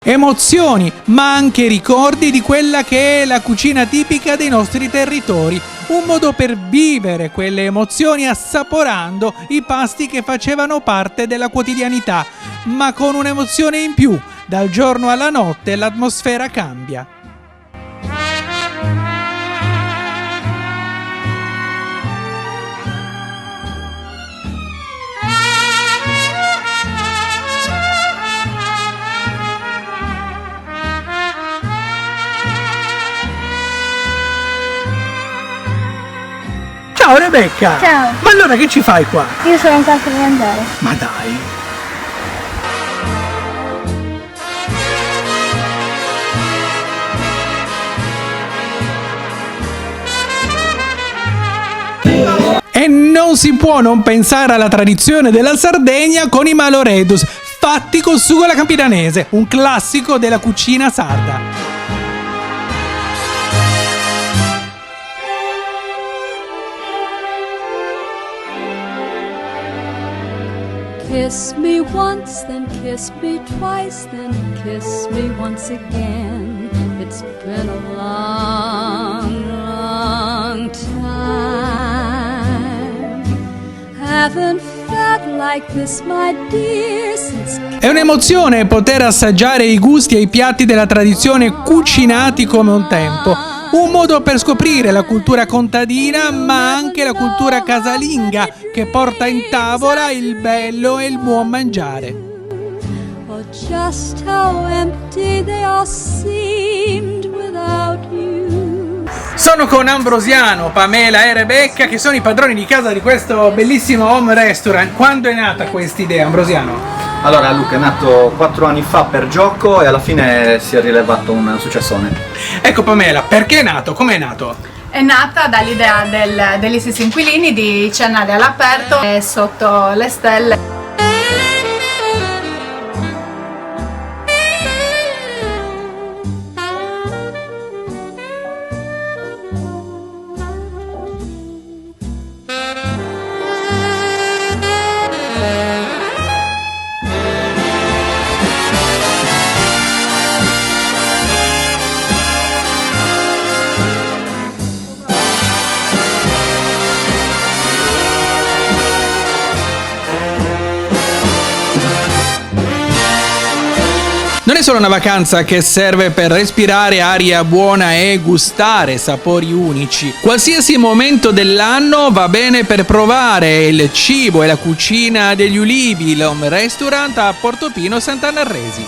Emozioni, ma anche ricordi di quella che è la cucina tipica dei nostri territori. Un modo per vivere quelle emozioni assaporando i pasti che facevano parte della quotidianità, ma con un'emozione in più. Dal giorno alla notte l'atmosfera cambia. Ciao Rebecca! Ciao. Ma allora che ci fai qua? Io sono qua per mangiare. Ma dai! E non si può non pensare alla tradizione della Sardegna con i maloredus, fatti col sugo alla campidanese, un classico della cucina sarda. Kiss me once, then kiss me twice, then kiss me once again. It's been a long, long time. Haven't felt like this, my dear, since... È un'emozione poter assaggiare i gusti e i piatti della tradizione cucinati come un tempo. Un modo per scoprire la cultura contadina, ma anche la cultura casalinga che porta in tavola il bello e il buon mangiare. Oh, just how empty they all seemed without you. Sono con Ambrosiano, Pamela e Rebecca, che sono i padroni di casa di questo bellissimo home restaurant. Quando è nata questa idea, Ambrosiano? Allora Luca è nato 4 anni fa per gioco e alla fine si è rilevato un successone. Ecco Pamela, perché è nato? Com'è nato? È nata dall'idea degli stessi inquilini di cenare all'aperto e sotto le stelle. Non è solo una vacanza che serve per respirare aria buona e gustare sapori unici. Qualsiasi momento dell'anno va bene per provare il cibo e la cucina degli ulivi, l'home restaurant a Portopino Sant'Anna Resi.